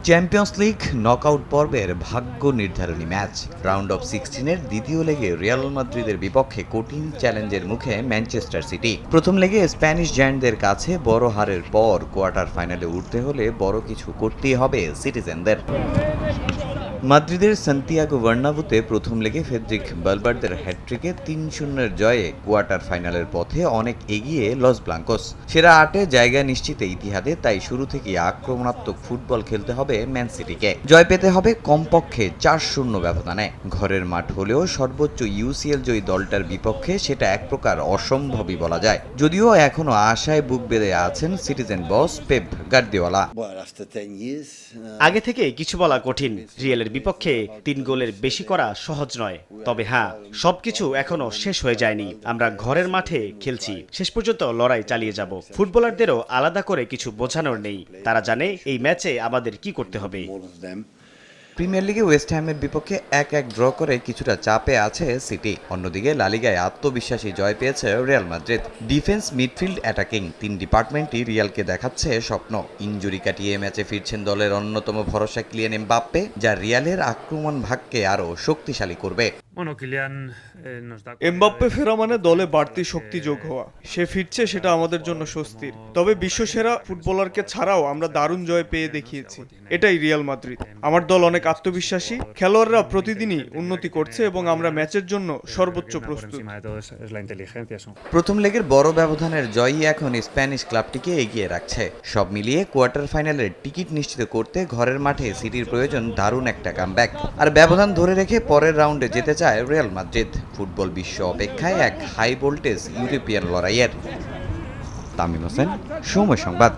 Champions league knockout পর্বের ভাগ্য নির্ধারণী ম্যাচ রাউন্ড অফ 16-এর দ্বিতীয় লেগে রিয়াল মাদ্রিদের বিপক্ষে কঠিন চ্যালেঞ্জের মুখে ম্যানচেস্টার সিটি। প্রথম লেগে স্প্যানিশ জায়ান্টদের কাছে বড় হারের পর কোয়ার্টার ফাইনালে উঠতে হলে বড় কিছু করতেই হবে সিটিজেনদের। মাদ্রিদের সান্তিয়াগো বার্নাবুতে প্রথম লেগে ফেদ্রিক বালবার্দের হ্যাটট্রিকে ৩-০ জয়ে কোয়ার্টার ফাইনালের পথে অনেক এগিয়ে লস ব্লাঙ্কোস। সেরা ৮-এ জায়গা নিশ্চিতে ইতিহাদে, তাই শুরু থেকেই আক্রমণাত্মক ফুটবল খেলতে হবে ম্যান সিটিকে। জয় পেতে হবে কমপক্ষে ৪-০ ব্যবধানে। ঘরের মাঠ হলেও সর্বোচ্চ ইউসিএল জয়ী দলটার বিপক্ষে সেটা এক প্রকার অসম্ভবই বলা যায়, যদিও এখনো আশায় বুক বেঁধে আছেন সিটিজেন বস পেপ গার্দিওলা। আগে থেকে কিছু বলা কঠিন। রিয়ালের বিপক্ষে ৩ গোলের বেশি করা সহজ নয়, তবে হ্যাঁ, সবকিছু এখনো শেষ হয়ে যায়নি। আমরা ঘরের মাঠে খেলছি, শেষ পর্যন্ত লড়াই চালিয়ে যাব। ফুটবলারদেরও আলাদা করে কিছু বোঝানোর নেই, তারা জানে এই ম্যাচে আমাদের কি করতে হবে। প্রিমিয়ার লিগে ওয়েস্ট হ্যামের বিপক্ষে ১-১ ড্র করে কিছুটা চাপে আছে সিটি। অন্যদিকে লা লিগায় আত্মবিশ্বাসী জয় পেয়েছে Real Madrid. Defence, midfield, attacking ৩ ডিপার্টমেন্টই রিয়ালকে দেখাচ্ছে স্বপ্ন। ইনজুরি কাটিয়ে ম্যাচে ফিরছেন দলের অন্যতম ভরসা কিলিয়ান এমবাপ্পে, যা রিয়ালের আক্রমণ ভাগকে আরও শক্তিশালী করবে। এমবাপ্পে ফেরা মানে দলে বাড়তি শক্তি যোগ হওয়া। সে ফিরছে, সেটা আমাদের জন্য স্বস্তির। তবে বিশ্বসেরা ফুটবলারকে ছাড়াও আমরা দারুণ জয় পেয়ে দেখিয়েছি। এটাই রিয়াল মাদ্রিদ। আমার দল অনেক আত্মবিশ্বাসী, খেলোয়াড়রা প্রতিদিনই উন্নতি করছে এবং আমরা ম্যাচের জন্য সর্বোচ্চ প্রস্তুত। প্রথম লেগের বড় ব্যবধানের জয়ই এখন স্প্যানিশ ক্লাবটিকে এগিয়ে রাখছে। সব মিলিয়ে কোয়ার্টার ফাইনালের টিকিট নিশ্চিত করতে ঘরের মাঠে সিটির প্রয়োজন দারুণ একটা কামব্যাক। আর ব্যবধান ধরে রেখে পরের রাউন্ডে যেতে চায় রিয়াল মাদ্রিদ। ফুটবল বিশ্ব অপেক্ষায় এক হাই ভোল্টেজ ইউরোপিয়ান লড়াইয়ের। তামিম হোসেন, সময় সংবাদ।